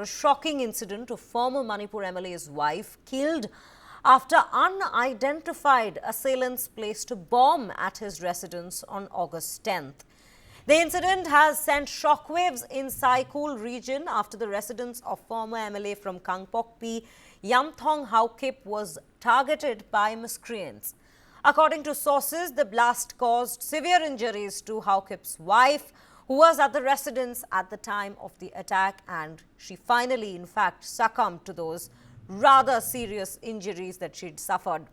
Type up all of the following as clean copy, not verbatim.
a shocking incident of former Manipur MLA's wife killed after unidentified assailants placed a bomb at his residence on August 10th. The incident has sent shockwaves in Saikul region after the residence of former MLA from Kangpokpi, Yamthong Haukip, was targeted by miscreants. According to sources, the blast caused severe injuries to Haukip's wife, who was at the residence at the time of the attack, and she finally, in fact, succumbed to those rather serious injuries that she'd suffered.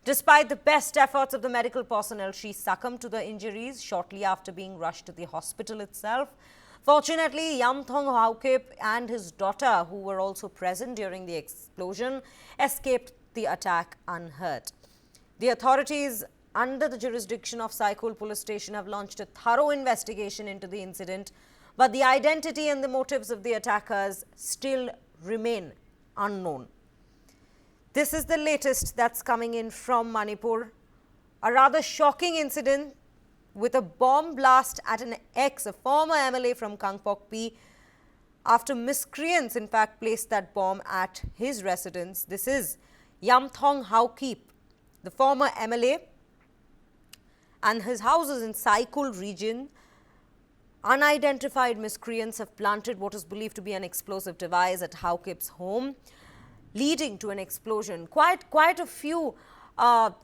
Despite the best efforts of the medical personnel, she succumbed to the injuries shortly after being rushed to the hospital itself. Fortunately, Yamthong Haukip and his daughter, who were also present during the explosion, escaped the attack unhurt. The authorities under the jurisdiction of Saikul police station have launched a thorough investigation into the incident, but the identity and the motives of the attackers still remain unknown. This is the latest that's coming in from Manipur. A rather shocking incident with a bomb blast at a former MLA from Kangpokpi, after miscreants in fact placed that bomb at his residence. This is Yamthong Haukip, the former MLA, and his house is in Saikul region. Unidentified miscreants have planted what is believed to be an explosive device at Haukip's home, leading to an explosion. Quite a few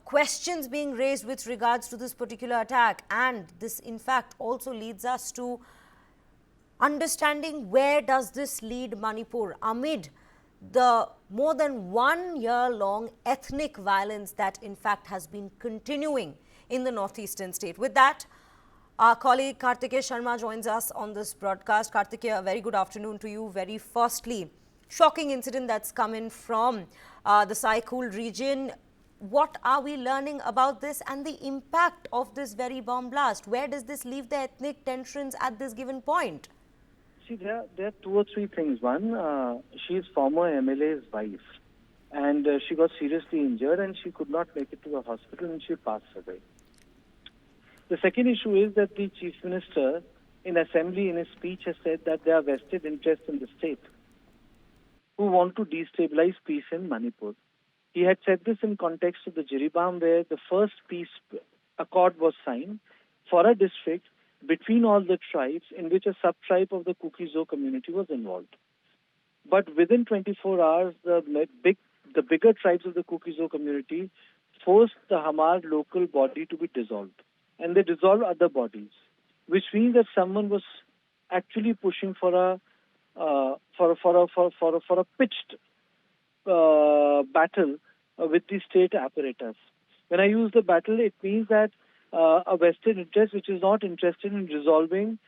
questions being raised with regards to this particular attack, and this in fact also leads us to understanding where does this lead Manipur amid the more than 1 year long ethnic violence that in fact has been continuing in the northeastern state. With that, our colleague Kartikeya Sharma joins us on this broadcast. Kartikeya, a very good afternoon to you. Very firstly, shocking incident that's come in from the Saikul region. What are we learning about this and the impact of this very bomb blast? Where does this leave the ethnic tensions at this given point? See, there are two or three things. One, she is former MLA's wife, and she got seriously injured and she could not make it to the hospital and she passed away. The second issue is that the Chief Minister in Assembly in his speech has said that there are vested interests in the state who want to destabilize peace in Manipur. He had said this in context of the Jiribam, where the first peace accord was signed for a district between all the tribes, in which a sub-tribe of the Kuki-Zo community was involved. But within 24 hours, the bigger tribes of the Kuki-Zo community forced the Hamar local body to be dissolved, and they dissolved other bodies, which means that someone was actually pushing for a pitched battle with the state apparatus. When I use the battle, it means that a vested interest which is not interested in resolving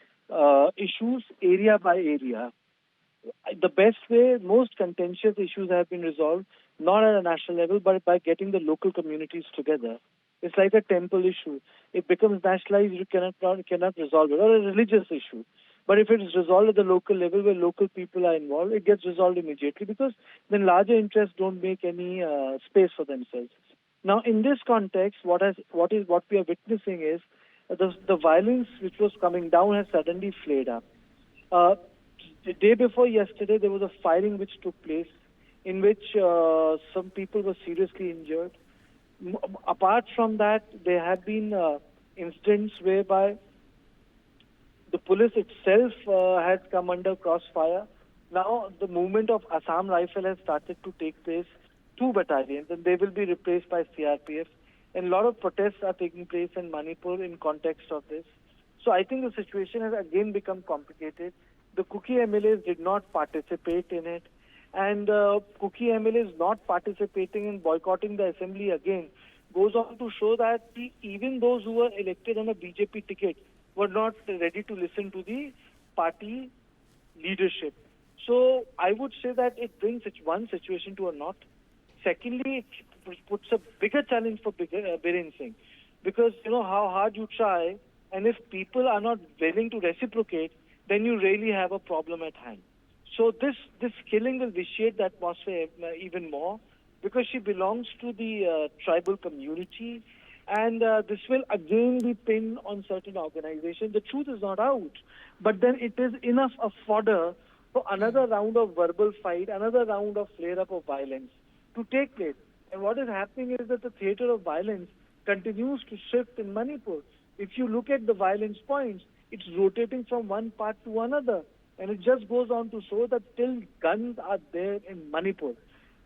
issues area by area. The best way most contentious issues have been resolved, not at a national level, but by getting the local communities together. It's like a temple issue. It becomes nationalized, you cannot resolve it, or a religious issue. But if it is resolved at the local level where local people are involved, it gets resolved immediately, because then larger interests don't make any space for themselves. Now, in this context, what we are witnessing is the violence which was coming down has suddenly flared up. The day before yesterday, there was a firing which took place in which some people were seriously injured. Apart from that, there have been incidents whereby the police itself has come under crossfire. Now, the movement of Assam Rifle has started to take place, 2 battalions, and they will be replaced by CRPF. And a lot of protests are taking place in Manipur in context of this. So I think the situation has again become complicated. The Kuki MLAs did not participate in it. And Kuki MLAs not participating and boycotting the assembly again goes on to show that even those who were elected on a BJP ticket were not ready to listen to the party leadership. So I would say that it brings one situation to a knot. Secondly, it puts a bigger challenge for Biren Singh, because you know how hard you try, and if people are not willing to reciprocate, then you really have a problem at hand. So this killing will vitiate the atmosphere even more, because she belongs to the tribal community, and this will again be pinned on certain organizations. The truth is not out, but then it is enough of fodder for another round of verbal fight, another round of flare-up of violence to take place. And what is happening is that the theater of violence continues to shift in Manipur. If you look at the violence points, it's rotating from one part to another. And it just goes on to show that till guns are there in Manipur,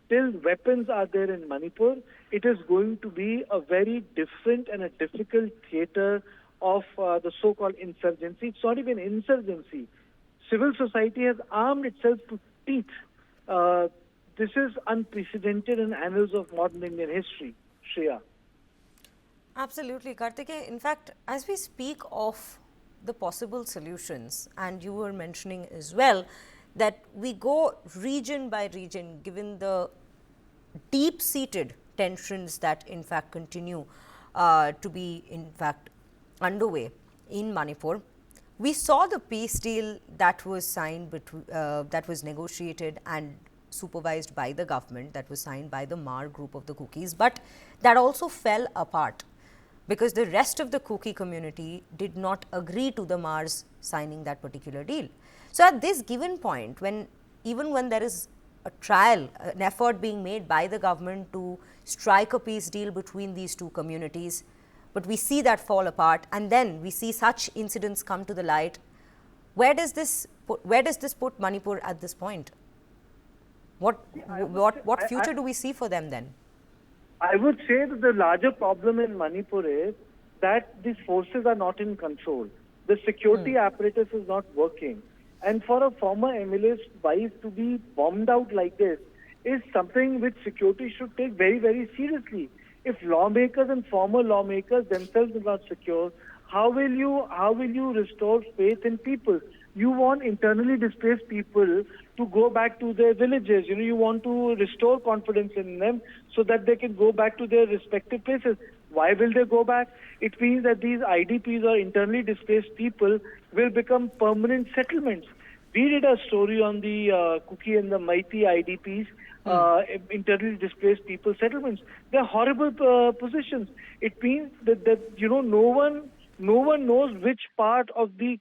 till weapons are there in Manipur, it is going to be a very different and a difficult theater of the so-called insurgency. It's not even insurgency. Civil society has armed itself to teeth. Uh, this is unprecedented in annals of modern Indian history, Shreya. Absolutely, Kartikeya. In fact, as we speak of the possible solutions, and you were mentioning as well that we go region by region, given the deep seated tensions that in fact continue to be in fact underway in Manipur. We saw the peace deal that was signed that was negotiated and supervised by the government, that was signed by the Mar group of the Kukis, but that also fell apart because the rest of the Kuki community did not agree to the Mars signing that particular deal. So at this given point, when even when there is a trial, an effort being made by the government to strike a peace deal between these two communities, but we see that fall apart, and then we see such incidents come to the light. Where does this put Manipur at this point? What future do we see for them then? I would say that the larger problem in Manipur is that these forces are not in control. The security apparatus is not working. And for a former MLA's wife to be bombed out like this is something which security should take very, very seriously. If lawmakers and former lawmakers themselves are not secure, how will you restore faith in people? You want internally displaced people to go back to their villages. You want to restore confidence in them so that they can go back to their respective places. Why will they go back? It means that these IDPs or internally displaced people will become permanent settlements. We did a story on the Kuki and the Maiti IDPs, internally displaced people settlements. They're horrible positions. It means that no one knows which part of the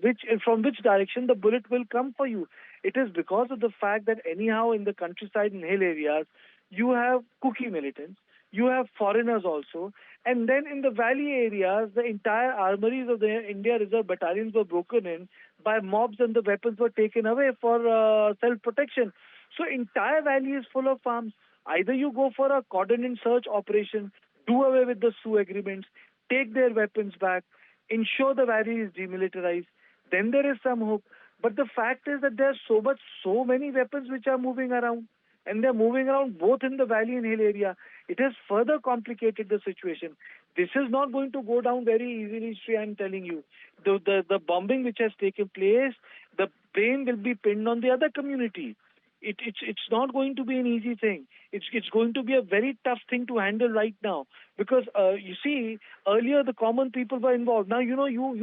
which from which direction the bullet will come for you. It is because of the fact that anyhow in the countryside and hill areas you have Kuki militants, you have foreigners also, and then in the valley areas the entire armories of the India Reserve battalions were broken in by mobs and the weapons were taken away for self-protection. So entire valley is full of arms. Either you go for a coordinated search operation, do away with the Sioux agreements, take their weapons back, ensure the valley is demilitarized, then there is some hope. But the fact is that there are so many weapons which are moving around, and they're moving around both in the valley and hill area. It has further complicated the situation. This is not going to go down very easily, Sri, I'm telling you. The bombing which has taken place, the blame will be pinned on the other community. It's not going to be an easy thing. It's going to be a very tough thing to handle right now because you see earlier the common people were involved. Now you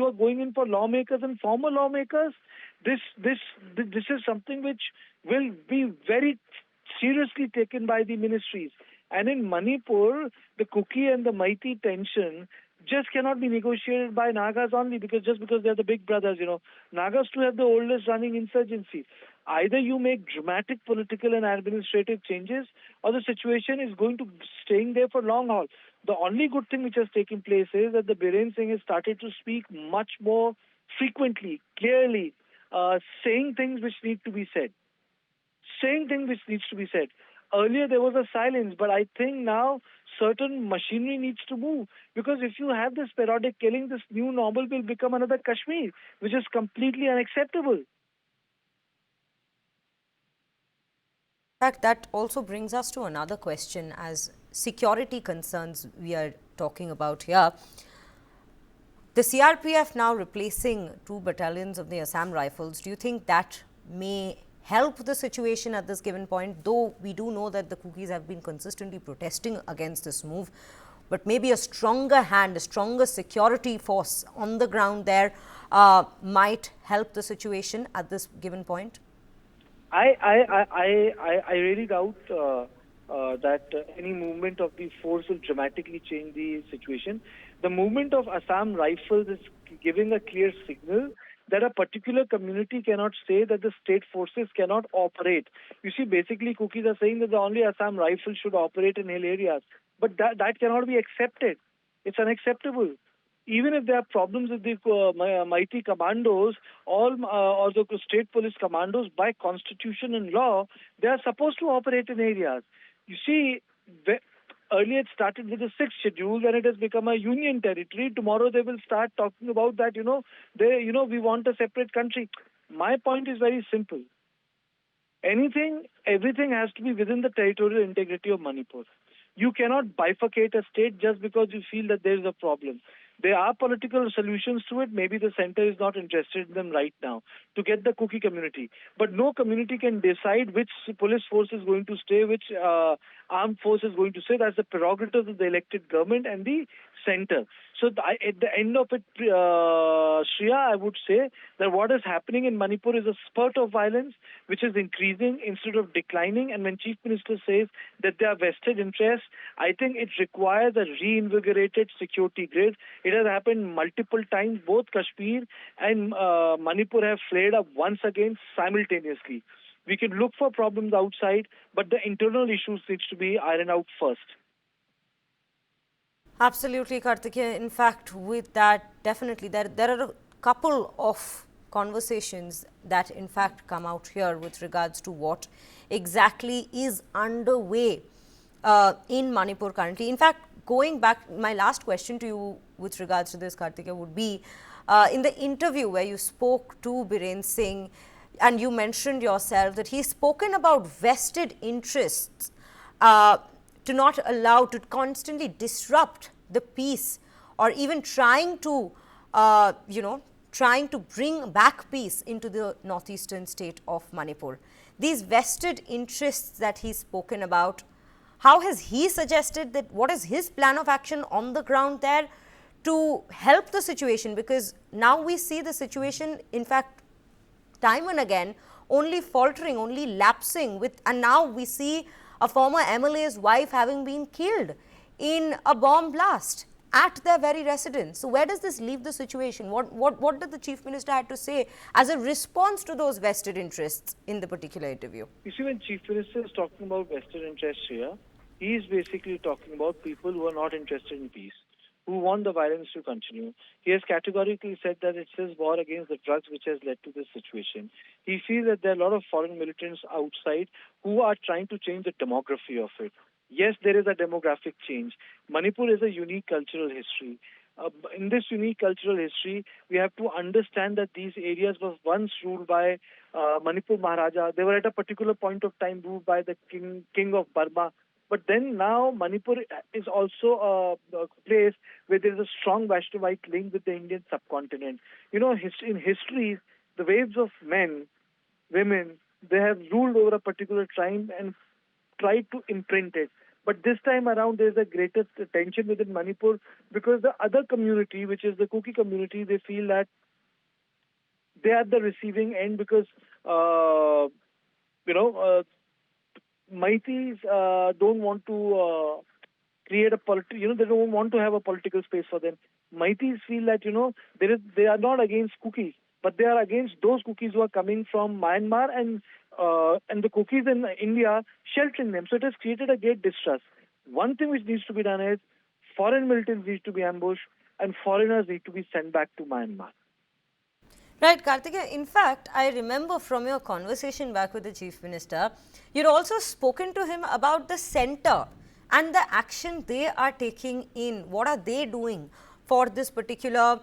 are going in for lawmakers and former lawmakers. This is something which will be very seriously taken by the ministries. And in Manipur, the Kuki and the Maiti tension just cannot be negotiated by Nagas only because they're the big brothers. Nagas too have the oldest running insurgency. Either you make dramatic political and administrative changes, or the situation is going to staying there for long haul. The only good thing which has taken place is that the Biren Singh has started to speak much more frequently, clearly, saying things which need to be said. Saying things which needs to be said. Earlier there was a silence, but I think now certain machinery needs to move because if you have this periodic killing, this new normal will become another Kashmir, which is completely unacceptable. In fact, that also brings us to another question as security concerns we are talking about here. The CRPF now replacing 2 battalions of the Assam Rifles, do you think that may help the situation at this given point? Though we do know that the Kukis have been consistently protesting against this move, but maybe a stronger hand, a stronger security force on the ground there might help the situation at this given point? I really doubt that any movement of the force will dramatically change the situation. The movement of Assam Rifles is giving a clear signal that a particular community cannot say that the state forces cannot operate. You see, basically, cookies are saying that the only Assam Rifles should operate in hill areas. But that cannot be accepted. It's unacceptable. Even if there are problems with the mighty commandos, or the state police commandos, by constitution and law, they are supposed to operate in areas. You see, earlier it started with the sixth schedule, then it has become a union territory. Tomorrow they will start talking about that, we want a separate country. My point is very simple. Everything has to be within the territorial integrity of Manipur. You cannot bifurcate a state just because you feel that there is a problem. There are political solutions to it. Maybe the center is not interested in them right now to get the Kuki community. But no community can decide which police force is going to stay, which armed force is going to stay. That's the prerogative of the elected government and the center. So at the end of it, Shreya, I would say that what is happening in Manipur is a spurt of violence which is increasing instead of declining. And when Chief Minister says that there are vested interests, I think it requires a reinvigorated security grid. It has happened multiple times. Both Kashmir and Manipur have flared up once again simultaneously. We can look for problems outside, but the internal issues needs to be ironed out first. Absolutely, Kartikeya. In fact, with that, definitely, there are a couple of conversations that in fact come out here with regards to what exactly is underway in Manipur currently. In fact, going back, my last question to you with regards to this, Kartikeya, would be in the interview where you spoke to Biren Singh and you mentioned yourself that he's spoken about vested interests to not allow, to constantly disrupt the peace, or even trying to bring back peace into the northeastern state of Manipur. These vested interests that he's spoken about, how has he suggested that, what is his plan of action on the ground there to help the situation? Because now we see the situation, in fact, time and again, only faltering, only lapsing with, and now we see a former MLA's wife having been killed in a bomb blast at their very residence. So where does this leave the situation? What did the Chief Minister have to say as a response to those vested interests in the particular interview? You see, when Chief Minister is talking about vested interests here, he is basically talking about people who are not interested in peace, who want the violence to continue. He has categorically said that it's his war against the drugs which has led to this situation. He feels that there are a lot of foreign militants outside who are trying to change the demography of it. Yes, there is a demographic change. Manipur is a unique cultural history. In this unique cultural history, we have to understand that these areas were once ruled by Manipur Maharaja. They were at a particular point of time ruled by the king of Burma. But then now Manipur is also a place where there is a strong Vaishnavite link with the Indian subcontinent. You know, in history, the waves of men, women, they have ruled over a particular time and tried to imprint it. But this time around, there is a greater tension within Manipur because the other community, which is the Kuki community, they feel that they are at the receiving end because, Maitis don't want to create a they don't want to have a political space for them. Maitis feel that, they are not against Kukis, but they are against those Kukis who are coming from Myanmar and the Kukis in India sheltering them. So it has created a great distrust. One thing which needs to be done is foreign militants need to be ambushed and foreigners need to be sent back to Myanmar. Right, Kartikeya. In fact, I remember from your conversation back with the Chief Minister, you'd also spoken to him about the center and the action they are taking in. What are they doing for this particular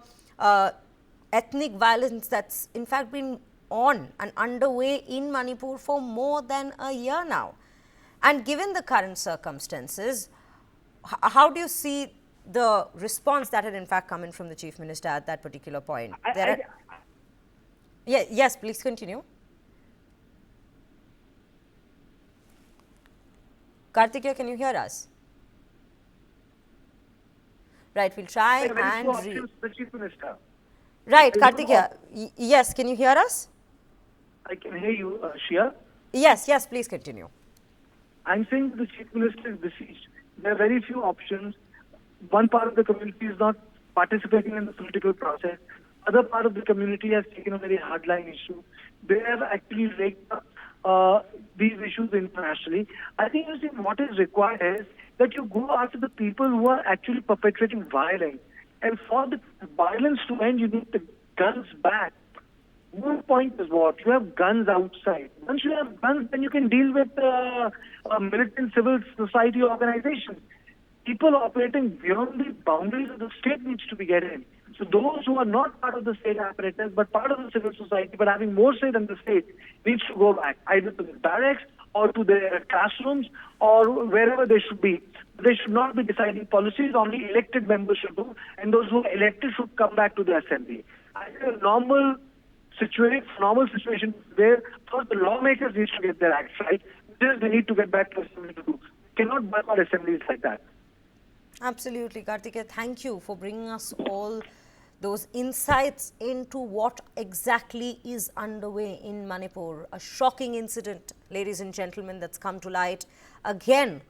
ethnic violence that's in fact been on and underway in Manipur for more than a year now? And given the current circumstances, how do you see the response that had in fact come in from the Chief Minister at that particular point? Yes, please continue. Kartikeya, can you hear us? Right, we'll try and the Chief Minister. Right, Kartikeya. Yes, can you hear us? I can hear you, Shia. Yes, please continue. I'm saying the Chief Minister is besieged. There are very few options. One part of the community is not participating in the political process. Other part of the community has taken a very hardline issue. They have actually raked up these issues internationally. I think you see what is required is that you go after the people who are actually perpetrating violence. And for the violence to end, you need the guns back. One point is what? You have guns outside. Once you have guns, then you can deal with militant civil society organizations. People operating beyond the boundaries of the state needs to be get in. So those who are not part of the state apparatus but part of the civil society but having more say than the state needs to go back either to the barracks or to their classrooms or wherever they should be. They should not be deciding policies, only elected members should do, and those who are elected should come back to the assembly. I think a normal situation where first the lawmakers need to get their acts right. This they need to get back to assembly to do. Cannot boycott assemblies like that. Absolutely, Kartikeya. Thank you for bringing us all those insights into what exactly is underway in Manipur. A shocking incident, ladies and gentlemen, that's come to light again.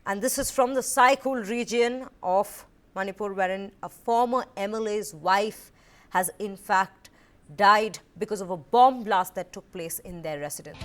And this is from the Saikul region of Manipur, wherein a former MLA's wife has in fact died because of a bomb blast that took place in their residence.